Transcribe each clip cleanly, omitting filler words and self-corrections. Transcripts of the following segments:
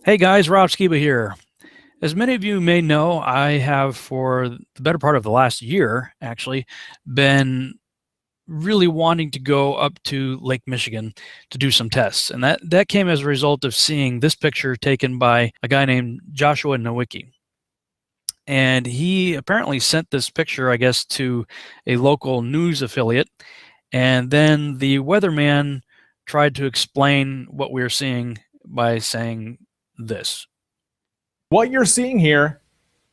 Hey guys, Rob Skiba here. As many of you may know, I have for the better part of the last year actually been really wanting to go up to Lake Michigan to do some tests. And that came as a result of seeing this picture taken by a guy named Joshua Nowicki. And he apparently sent this picture, I guess, to a local news affiliate. And then the weatherman tried to explain what we were seeing by saying this. What you're seeing here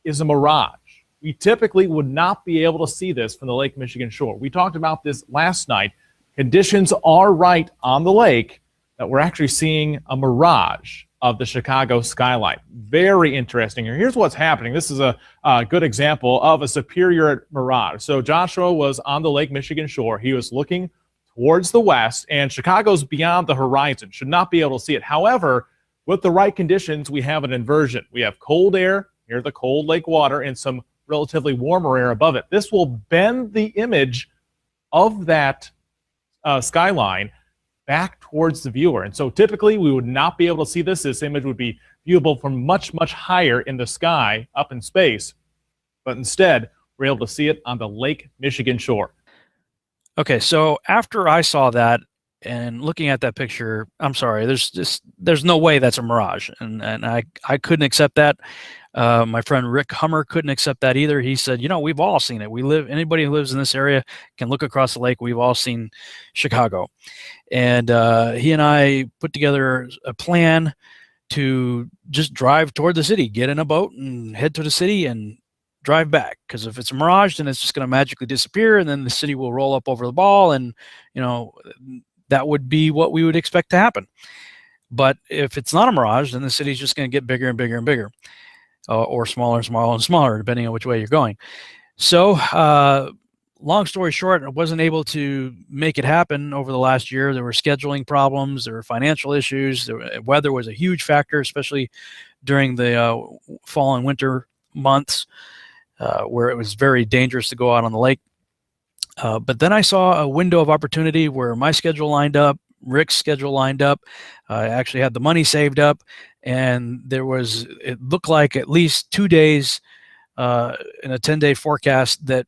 is a mirage. We typically would not be able to see this from the Lake Michigan shore. We talked about this last night. Conditions are right on the lake that we're actually seeing a mirage of the Chicago skyline. Very interesting here. Here's what's happening. This is a good example of a superior mirage. So Joshua was on the Lake Michigan shore. He was looking towards the west, and Chicago's beyond the horizon. Should not be able to see it. However, with the right conditions, we have an inversion. We have cold air near the cold lake water and some relatively warmer air above it. This will bend the image of that skyline back towards the viewer. And so typically we would not be able to see this. This image would be viewable from much, much higher in the sky up in space. But instead, we're able to see it on the Lake Michigan shore. Okay, so after I saw that, and looking at that picture, I'm sorry, there's no way that's a mirage, and I couldn't accept that. My friend Rick Hummer couldn't accept that either. He said, you know, we've all seen it. Anybody who lives in this area can look across the lake. We've all seen Chicago. And he and I put together a plan to just drive toward the city, get in a boat and head to the city and drive back. Because if it's a mirage, then it's just going to magically disappear, and then the city will roll up over the ball, and you know, that would be what we would expect to happen. But if it's not a mirage, then the city's just going to get bigger and bigger and bigger, or smaller and smaller and smaller, depending on which way you're going. So long story short, I wasn't able to make it happen over the last year. There were scheduling problems, there were financial issues, weather was a huge factor, especially during the fall and winter months, where it was very dangerous to go out on the lake. But then I saw a window of opportunity where my schedule lined up, Rick's schedule lined up. I actually had the money saved up, and it looked like at least 2 days in a 10-day forecast that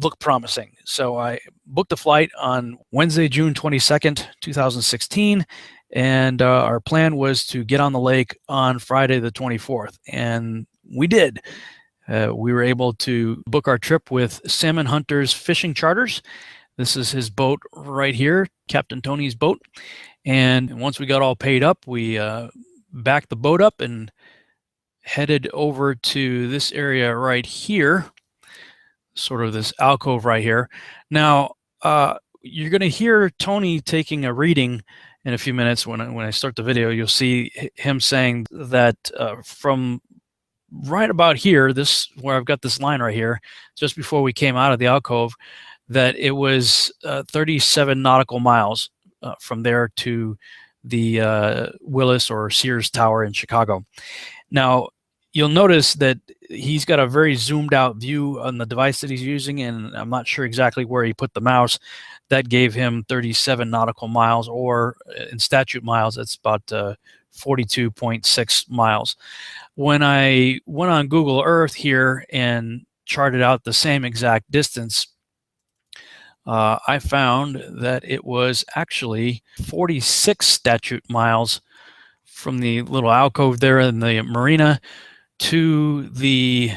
looked promising. So I booked a flight on Wednesday, June 22nd, 2016, and our plan was to get on the lake on Friday the 24th, and we did. We were able to book our trip with Salmon Hunters Fishing Charters. This is his boat right here, Captain Tony's boat. And once we got all paid up, we backed the boat up and headed over to this area right here, sort of this alcove right here. Now, you're going to hear Tony taking a reading in a few minutes. When I start the video, you'll see him saying that from right about here, this where I've got this line right here, just before we came out of the alcove, that it was 37 nautical miles from there to the Willis or Sears Tower in Chicago. Now, you'll notice that he's got a very zoomed out view on the device that he's using, and I'm not sure exactly where he put the mouse. That gave him 37 nautical miles, or in statute miles, that's about 42.6 miles. When I went on Google Earth here and charted out the same exact distance, I found that it was actually 46 statute miles from the little alcove there in the marina to the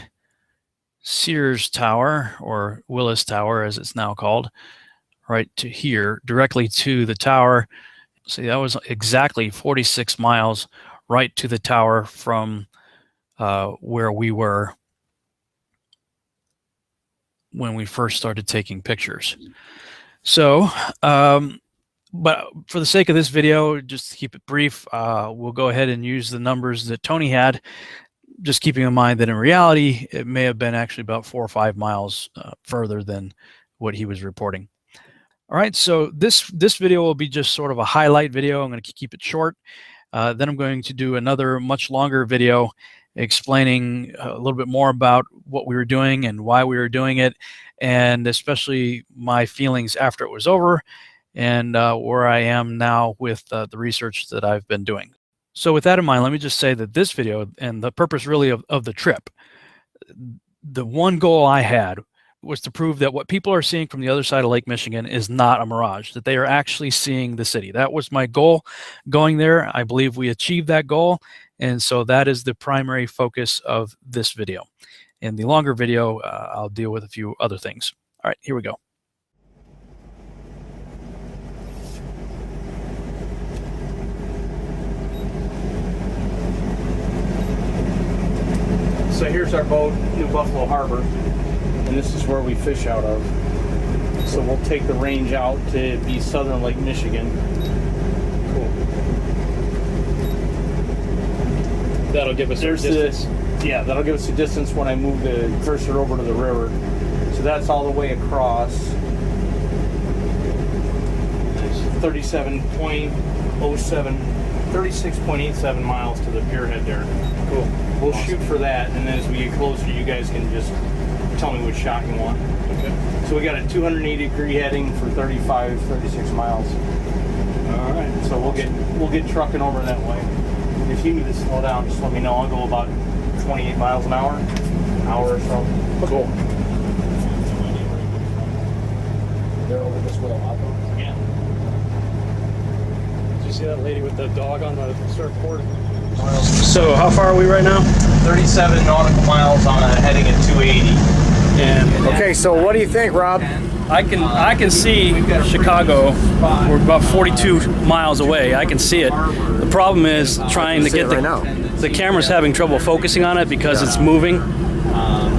Sears Tower, or Willis Tower as it's now called, right to here, directly to the tower. See, that was exactly 46 miles right to the tower from where we were when we first started taking pictures. So, but for the sake of this video, just to keep it brief, we'll go ahead and use the numbers that Tony had, just keeping in mind that in reality, it may have been actually about 4 or 5 miles further than what he was reporting. All right, so this video will be just sort of a highlight video. I'm going to keep it short. Then I'm going to do another much longer video explaining a little bit more about what we were doing and why we were doing it, and especially my feelings after it was over, and where I am now with the research that I've been doing. So with that in mind, let me just say that this video and the purpose really of the trip, the one goal I had was to prove that what people are seeing from the other side of Lake Michigan is not a mirage, that they are actually seeing the city. That was my goal going there. I believe we achieved that goal. And so that is the primary focus of this video. In the longer video, I'll deal with a few other things. All right, here we go. So here's our boat, New Buffalo Harbor, and this is where we fish out of. So we'll take the range out to be southern Lake Michigan. Cool. That'll give us distance. Yeah, that'll give us a distance when I move the cursor over to the river. So that's all the way across. 36.87 miles to the pierhead there. Cool. We'll shoot for that, and then as we get closer, you guys can just tell me which shot you want. Okay. So we got a 280-degree heading for 36 miles. All right. So we'll get trucking over that way. If you need to slow down, just let me know. I'll go about 28 miles an hour or so. Cool. They're over this way a lot, though. Yeah. Did you see that lady with the dog on the surfboard? So how far are we right now? 37 nautical miles on a heading at 280. And Okay, so what do you think, Rob? I can see Chicago. We're about 42 miles away. I can see it. The problem is trying to see get it right now. the camera's having trouble focusing on it because it's moving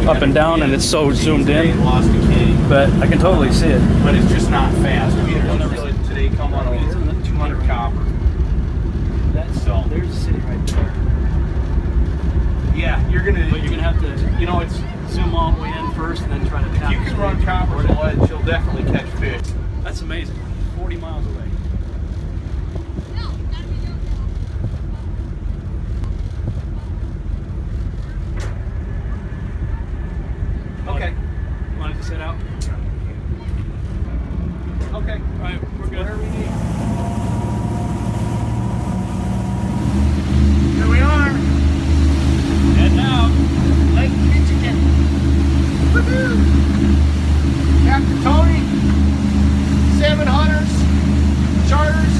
up and down and it's so zoomed in. But I can totally see it. But it's just not fast. We today come on over 200 copper. So There's a city right there. yeah, you're gonna have to, it's zoom all the way in first and then try to tap. you can run copper lead, you'll definitely catch fish. That's amazing. 40 miles away. Okay. You want it to set out? Okay. All right, we're good. Whatever we need. Here we are, Heading out. Lake Michigan. Woohoo! Captain Tony, 700s, charters,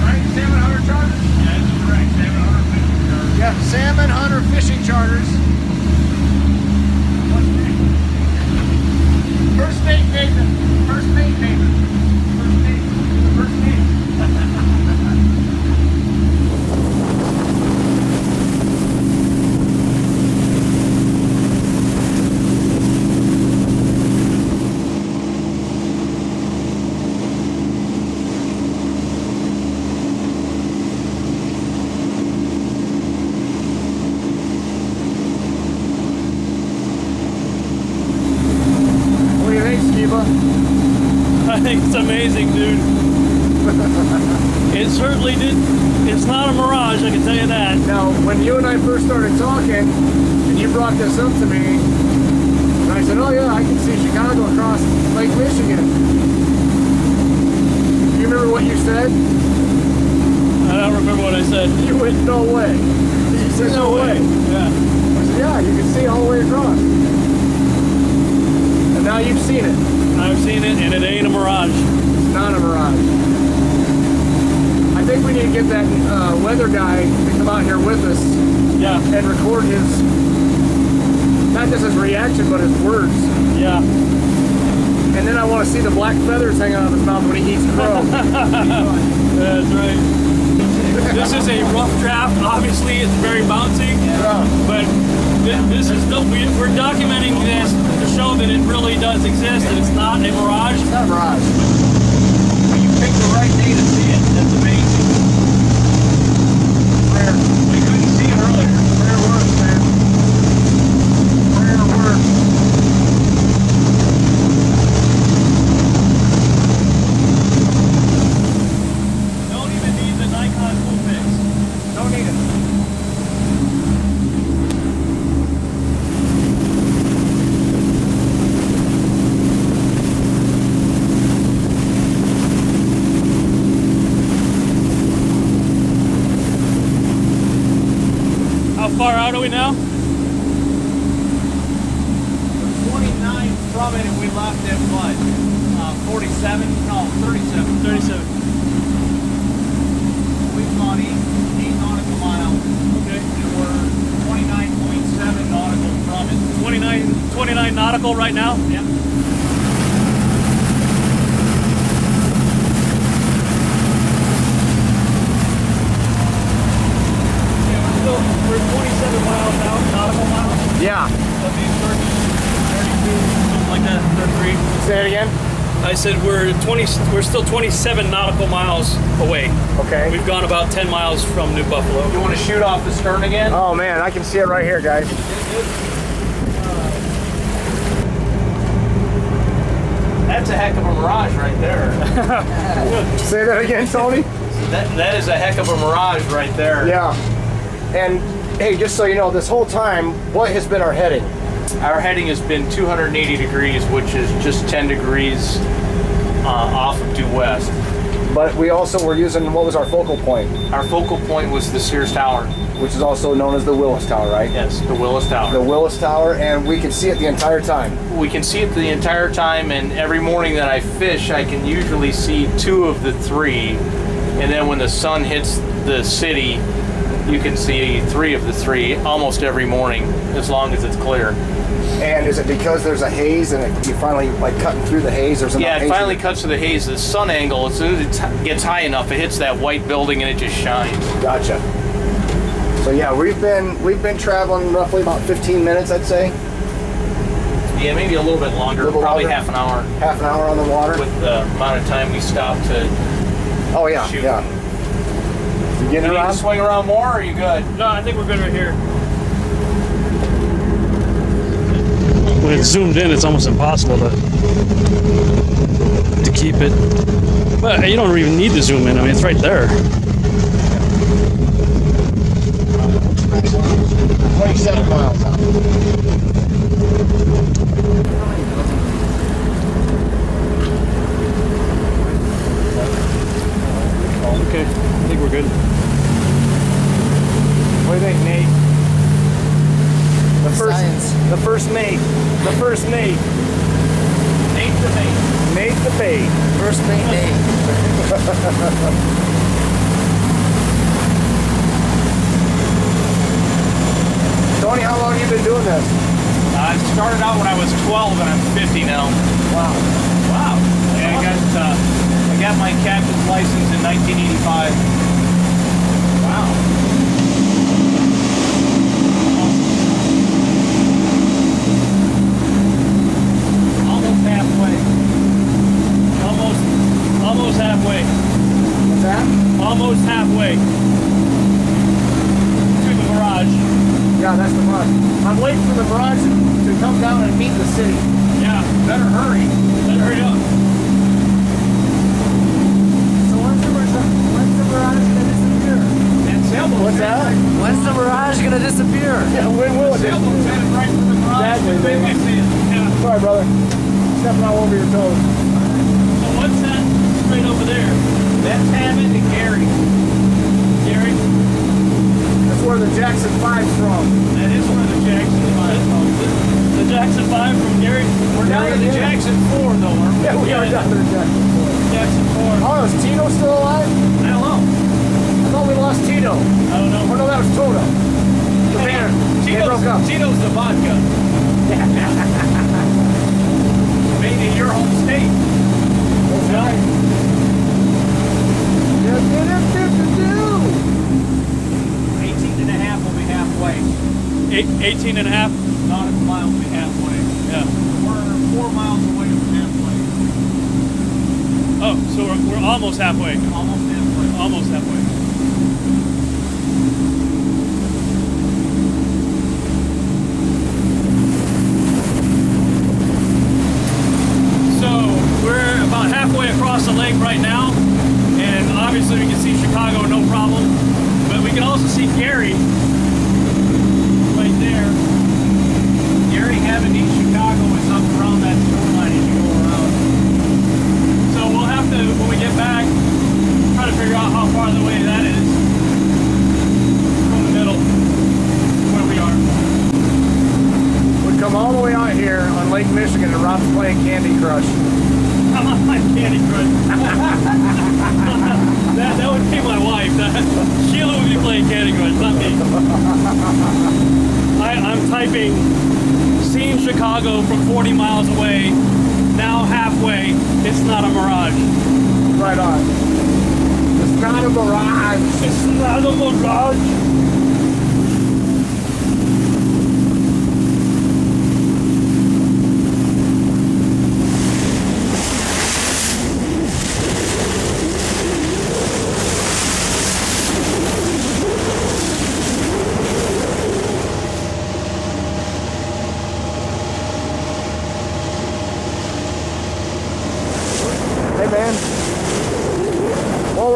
right? 700 charters? Yeah, that's correct. 700 fishing charters. Yeah, salmon hunter fishing charters. First mate payment. First mate payment. First mate. First mate. What do you think, Skiba? I think it's amazing, dude. It certainly did. It's not a mirage, I can tell you that. Now, when you and I first started talking, and you brought this up to me, and I said, oh yeah, I can see Chicago across Lake Michigan. Do you remember what you said? I don't remember what I said. You went, no way. You said, no way. Yeah. I said, yeah, you can see all the way across. And now you've seen it. I've seen it, and it ain't a mirage. It's not a mirage. I think we need to get that weather guy to come out here with us Yeah. and record his, not just his reaction, but his words. Yeah. And then I want to see the black feathers hanging out of his mouth when he eats crow. That's right. This is a rough draft. Obviously, it's very bouncy. Yeah. But this is we're documenting this to show that it really does exist and it's not a mirage. It's not a mirage. You picked the right day to see it. That's amazing. Rare. We couldn't see it earlier. Rare words, man. Rare words. Don't even need the Nikon full fix. Don't need it. How far out are we now? 29 from it, and we left at what? 47? No, 37. 37. We've gone 8 nautical miles. Okay. And we're 29.7 nautical from it. 29 nautical right now? Yep. We're 27 miles out, nautical miles. Yeah. That means 32, something like that, 33. Say it again. I said we're still 27 nautical miles away. Okay. We've gone about 10 miles from New Buffalo. You want to shoot off the stern again? Oh man, I can see it right here, guys. That's a heck of a mirage right there. Say that again, Tony. That is a heck of a mirage right there. Yeah. And hey, just so you know, this whole time, what has been our heading? Our heading has been 280 degrees, which is just 10 degrees off of due west. But we also were using, what was our focal point? Our focal point was the Sears Tower. Which is also known as the Willis Tower, right? Yes, the Willis Tower. The Willis Tower, and we can see it the entire time. We can see it the entire time, and every morning that I fish, I can usually see 2 of the 3. And then when the sun hits the city, you can see 3 of the 3 almost every morning, as long as it's clear. And is it because there's a haze and you finally, like, cutting through the haze? There's Yeah, it haze finally cuts through the haze. The sun angle, as soon as it gets high enough, it hits that white building and it just shines. Gotcha. So yeah, we've been traveling roughly about 15 minutes, I'd say. Yeah, maybe a little bit longer, probably longer. half an hour. Half an hour on the water. With the amount of time we stopped to Oh yeah, shoot. yeah. You You getting need around? to swing around more, or are you good? No, I think we're good right here. When it's zoomed in, it's almost impossible to keep it. But you don't even need to zoom in. I mean, it's right there. 27 miles out. Okay, I think we're good. What do you think, Nate? The first mate. The first Nate. Nate the mate. Nate the bait. First mate Nate. Tony, how long have you been doing this? I started out when I was 12 and I'm 50 now. Wow. Wow. Yeah, I got my captain's license in 1985. Wow. Almost halfway. Almost halfway. What's that? Almost halfway to the Mirage. Yeah, that's the Mirage. I'm waiting for the Mirage to come down and meet the city. Yeah, Better hurry. better hurry up. So when's the Mirage gonna disappear? That sailboat. What's that? When's the Mirage gonna disappear? Yeah, when will it? Sailboat's headed right for the Mirage. Exactly, baby. I see it. Yeah. Sorry, brother. Stepping all over your toes. So what's that straight over there? That's Hammond and Gary. Gary? That's where the Jackson 5's from. That is where the Jackson 5 is. The Jackson 5 from Gary? We're down to the Yeah. Jackson 4 though, aren't we? Yeah, we are down to the Jackson 4. Jackson 4. Oh, is Tito still alive? I don't know. I thought we lost Tito. I don't know. Oh no, that was Toto. The band. They broke up. Tito's the vodka. Made in your home state. That's right. 18 and a half will be halfway. 18 and a half? Nautical mile will be halfway. Yeah. We're 4 miles away from halfway. Oh, so we're almost halfway. Almost halfway. Almost halfway. So we're about halfway across the lake right now, and obviously we can see Chicago no problem, but we can also see Gary right there. Gary Hammond, East Chicago is up around that shoreline as you go around. So we'll have to, when we get back, try to figure out how far the way that is from the middle. Lake Michigan and Rob's playing Candy Crush. I'm on my Candy Crush. that would be my wife. Sheila would be playing Candy Crush, not me. I'm typing, seen Chicago from 40 miles away, now halfway, it's not a mirage. Right on. It's not a mirage. It's not a mirage.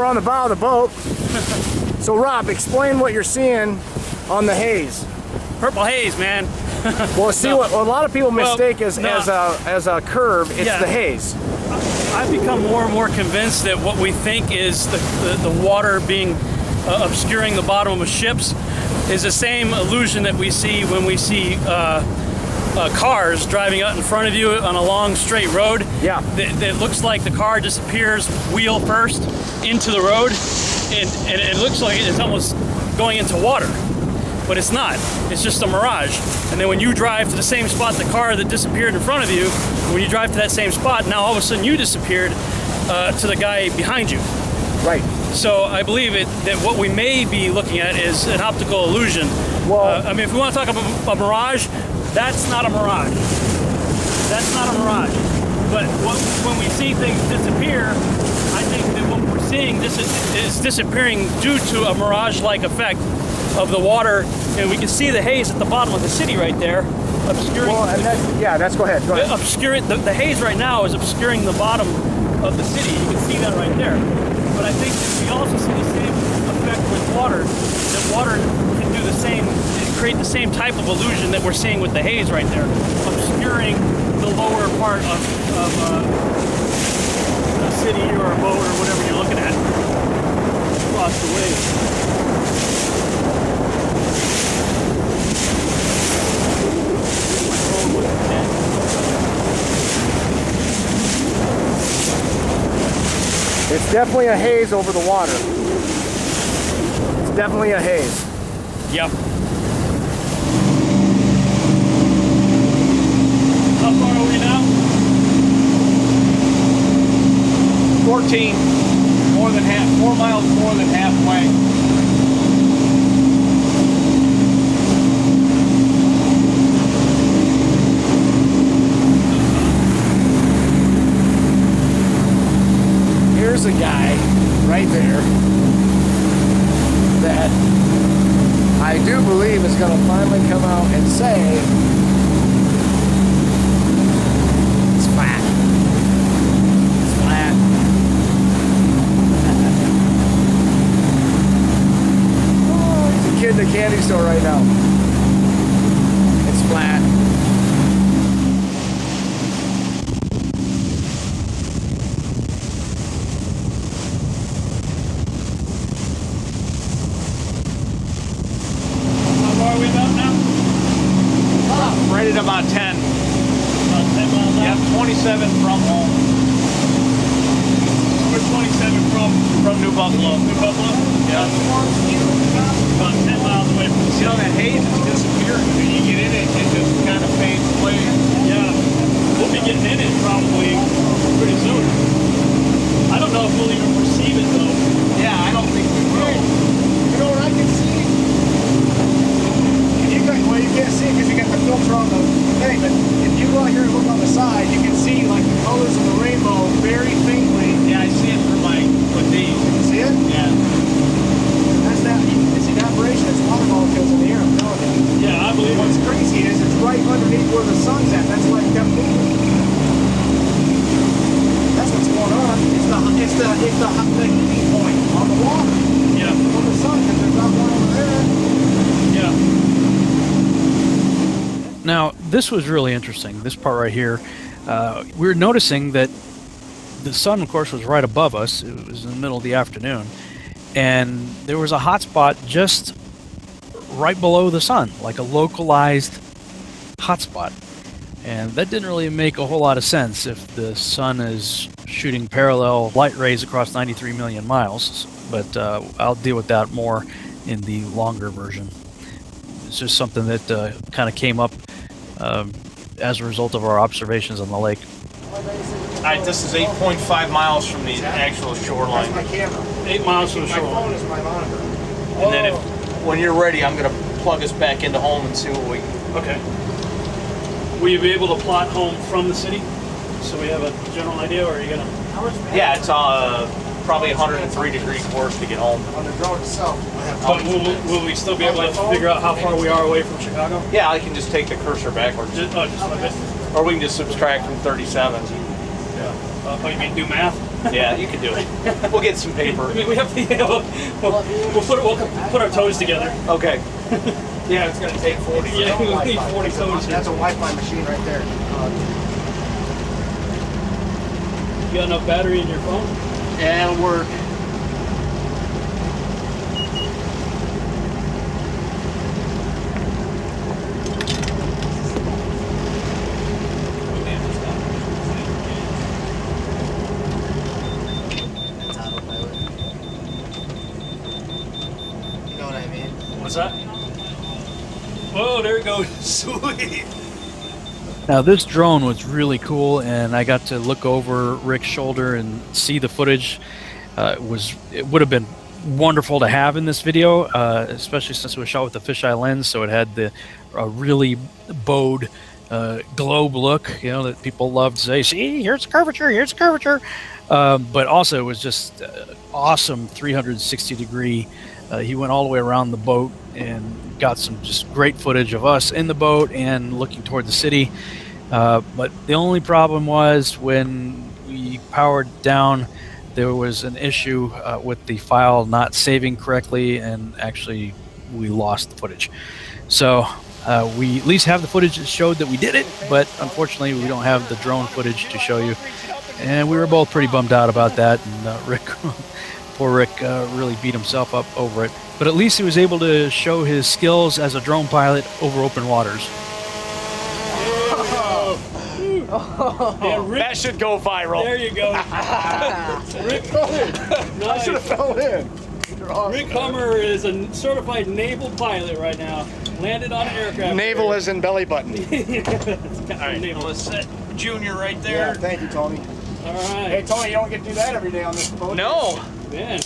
On the bow of the boat. So Rob, explain what you're seeing on the haze. Purple haze, man. Well, see, what a lot of people mistake as a curve, it's the haze. I've become more and more convinced that what we think is the water being obscuring the bottom of ships is the same illusion that we see when we see cars driving out in front of you on a long straight road. Yeah. It looks like the car disappears wheel first into the road, and it looks like it's almost going into water, but it's not. It's just a mirage. And then when you drive to the same spot, the car that disappeared in front of you, when you drive to that same spot, now all of a sudden you disappeared to the guy behind you. Right. So I believe that what we may be looking at is an optical illusion. Well, I mean, if we want to talk about a mirage, that's not a mirage. That's not a mirage. But when we see things disappear, I think that what we're seeing is disappearing due to a mirage-like effect of the water. And we can see the haze at the bottom of the city right there, obscuring. Well, and that's go ahead. Go ahead. Obscuring the haze right now is obscuring the bottom of the city. You can see that right there. But I think that we also see the same effect with water. That water can do the same, create the same type of illusion that we're seeing with the haze right there, obscuring the lower part of a city or a boat or whatever you're looking at across the way. It's definitely a haze over the water. It's definitely a haze. Yep. How far are we now? 14, more than half, 4 miles more than halfway. Here's a guy right there that I do believe is going to finally come out and say it's flat. It's flat. Oh, he's a kid in a candy store right now. It's flat. Rated about 10. About 10 miles out? Yep, 27 from home. We're 27 From New Buffalo. New Buffalo? Yeah. About 10 miles away from the You know, city. that haze is disappearing. When you get in it, it just kind of fades away. Yeah. We'll be getting in it probably pretty soon. I don't know if we'll even perceive it though. Yeah, I don't think we will. You know what I can see? Well, you can't see it because you got the filter on the thing, but if you go out here and look on the side, you can see like the colors of the rainbow very faintly. Yeah, I see it with these. You can see it? Yeah. That's that. It's evaporation. It's water molecules in the air. I'm telling you. Yeah, I believe What's it. crazy is it's right underneath where the sun's at. That's why it kept moving. That's what's going on. It's the heating point on the water. Yeah. On the sun, because there's not one over there. Yeah. Now, this was really interesting, this part right here. We were noticing that the sun, of course, was right above us. It was in the middle of the afternoon. And there was a hot spot just right below the sun, like a localized hot spot. And that didn't really make a whole lot of sense if the sun is shooting parallel light rays across 93 million miles. But I'll deal with that more in the longer version. It's just something that kind of came up as a result of our observations on the lake. All right, this is 8.5 miles from the actual shoreline. That's my camera. 8 miles from the My shoreline. phone is my monitor. And then when you're ready, I'm going to plug us back into home and see what we... Okay. Will you be able to plot home from the city? So we have a general idea, or are you going to... Yeah, it's probably 103-degree course to get home. On the drone itself, I have But will we still be able to figure out how far we are away from Chicago? Yeah, I can just take the cursor backwards. Just flip it. Or we can just subtract from 37. Oh, you mean do math? Yeah, you can do it. We'll get some paper. I mean, we have to, we'll put our toes together. Okay. Yeah, it's going to take 40. Yeah, we need 40 toes here. That's a Wi-Fi machine right there. You got enough battery in your phone? Yeah, it'll work. That's autopilot. You know what I mean? What's that? Whoa, there it goes. Sweet. Now this drone was really cool, and I got to look over Rick's shoulder and see the footage. It would have been wonderful to have in this video, especially since it was shot with the fisheye lens, so it had the really bowed globe look, that people love to say, see, here's the curvature, here's the curvature. But also it was just awesome 360 degree. He went all the way around the boat and got some just great footage of us in the boat and looking toward the city. But the only problem was when we powered down, there was an issue with the file not saving correctly, and actually we lost the footage. So we at least have the footage that showed that we did it, but unfortunately we don't have the drone footage to show you. And we were both pretty bummed out about that, and Rick, poor Rick, really beat himself up over it. But at least he was able to show his skills as a drone pilot over open waters. Yeah, Rick, That should go viral. there you go. Rick, I should have fell in. Rick Hummer is a certified naval pilot right now. Landed on an aircraft. Navel is in belly button. All right, naval. let's set Junior right Yeah, there. thank you, Tony. All Hey, right. Tony, you don't get to do that every day on this boat. No. Man.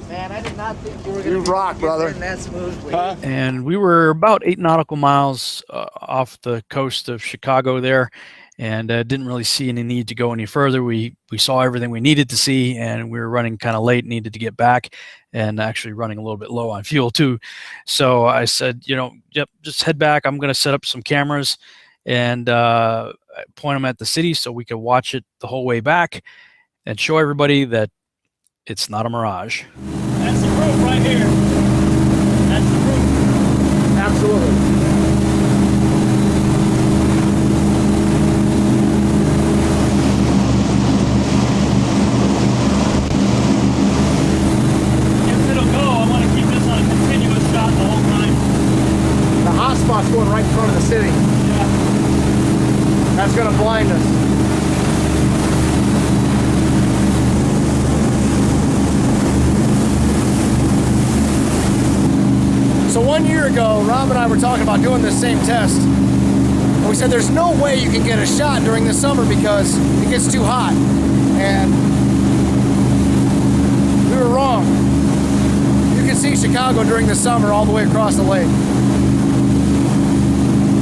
Man, I did not think you were You going to rock, brother. that smoothly. Huh? And we were about 8 nautical miles off the coast of Chicago there, and didn't really see any need to go any further. We saw everything we needed to see, and we were running kind of late, needed to get back, and actually running a little bit low on fuel too. So I said, yep, just head back. I'm going to set up some cameras and point them at the city so we could watch it the whole way back and show everybody that it's not a mirage. That's the proof right here. That's the proof. Absolutely. If it'll go, I want to keep this on a continuous shot the whole time. The hot spot's going right in front of the city. Yeah. That's going to blind us. So 1 year ago, Rob and I were talking about doing this same test. And we said there's no way you can get a shot during the summer because it gets too hot. And we were wrong. You can see Chicago during the summer all the way across the lake.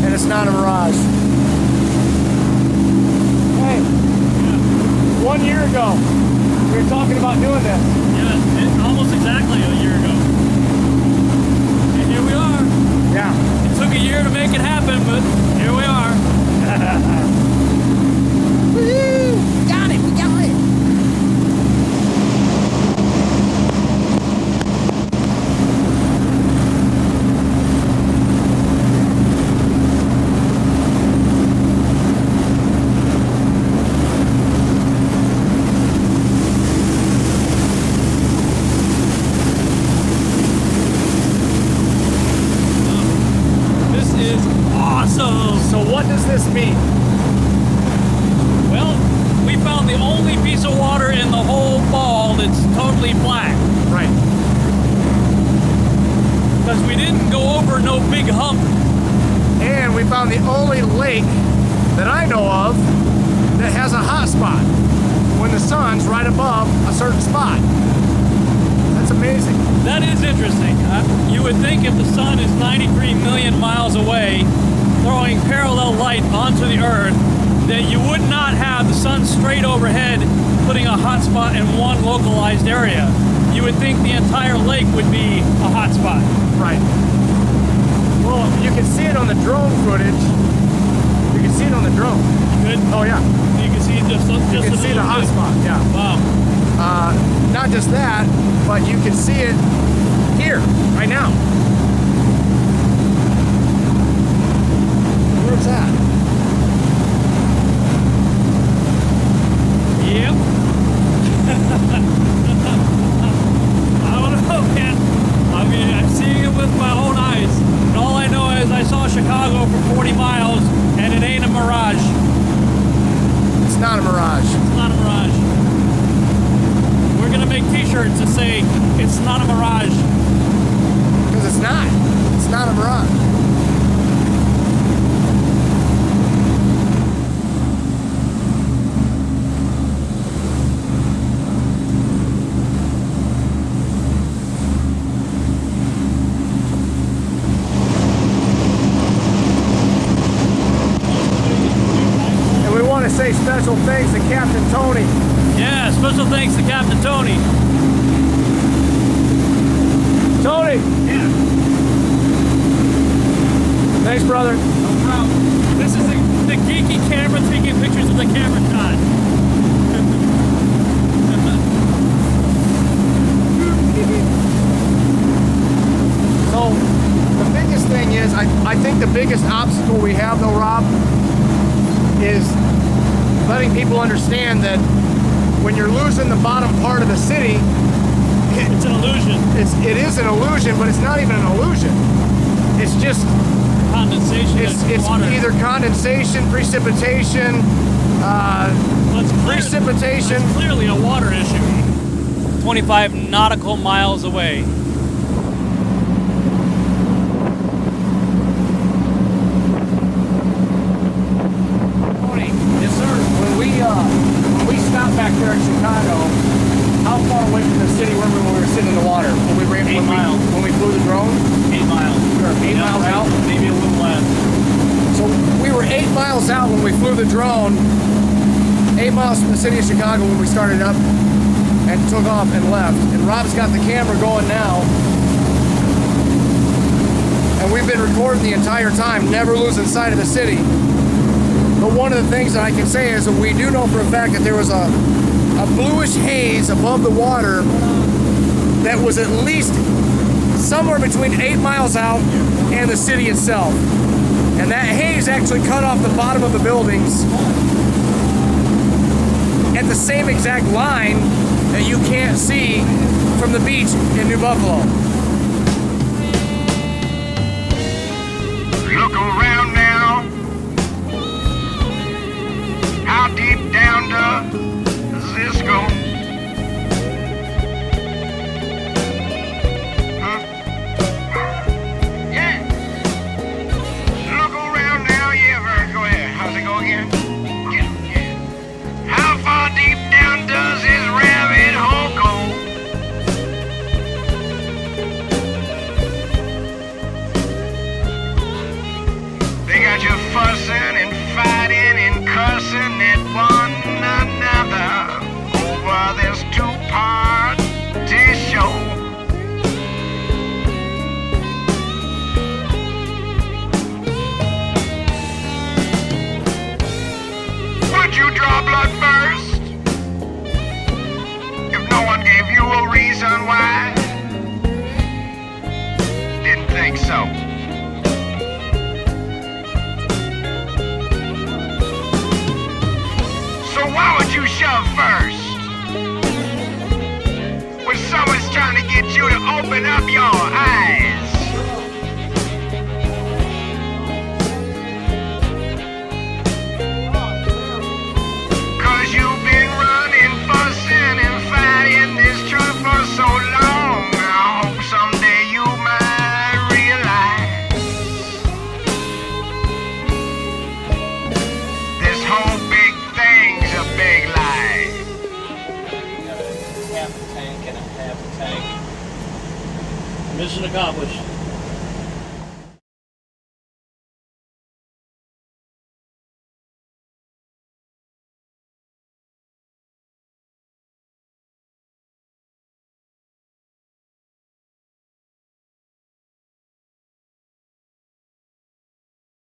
And it's not a mirage. Hey, 1 year ago, we were talking about doing this. Yeah, almost exactly a year ago. And here we are. Yeah. It took a year to make it happen, but here we are. Woo! Got it! We got it! This is awesome. So what does this mean? found the only piece of water in the whole ball that's totally black. Right. Because we didn't go over no big hump. And we found the only lake that I know of that has a hot spot when the sun's right above a certain spot. That's amazing. That is interesting. You would think if the sun is 93 million miles away, throwing parallel light onto the Earth, that you would not have the sun straight overhead, putting a hot spot in one localized area. You would think the entire lake would be a hot spot. Right. Well, you can see it on the drone footage. You can see it on the drone. Good. Oh yeah. You can see just You can see the hot spot. Yeah. Wow. Not just that, but you can see it here right now. Where's that? Yep. I don't know, man. I mean, I'm seeing it with my own eyes. And all I know is I saw Chicago for 40 miles, and it ain't a mirage. It's not a mirage. It's not a mirage. We're gonna make t-shirts that say, it's not a mirage. Because it's not. It's not a mirage. And we want to say special thanks to Captain Tony. Yeah, special thanks to Captain Tony. Tony! Yeah. Thanks, brother. No problem. This is the geeky camera taking pictures of the camera shot. So, the biggest thing is, I think the biggest obstacle we have though, Rob, is letting people understand that when you're losing the bottom part of the city, It's an illusion. it is an illusion, but it's not even an illusion. It's just, Condensation. it's water. either condensation, precipitation, precipitation. It's clearly a water issue. 25 nautical miles away. Tony, yes sir. When we stopped back there in Chicago, how far away from the city were we when we were sitting in the water? When we ran 8 miles. When we flew the drone? 8 miles. We were 8 miles out? Maybe a little less. So we were 8 miles out when we flew the drone, 8 miles from the city of Chicago when we started up and took off and left. And Rob's got the camera going now. And we've been recording the entire time, never losing sight of the city. But one of the things that I can say is that we do know for a fact that there was a bluish haze above the water that was at least somewhere between 8 miles out and the city itself. And that haze actually cut off the bottom of the buildings at the same exact line that you can't see from the beach in New Buffalo. Look around now. How deep down does this go? Huh? Yeah. Look around now. Yeah, go ahead. How's it go again? Yeah. How far deep down does this rabbit hole go? They got you fussing and fighting and cussing at one another over this two-party show. Would you draw blood first? If no one gave you a reason why? Didn't think so. So why would you shove first? When someone's trying to get you to open up your eyes. Cause you've been half a tank and a half a tank. Mission accomplished.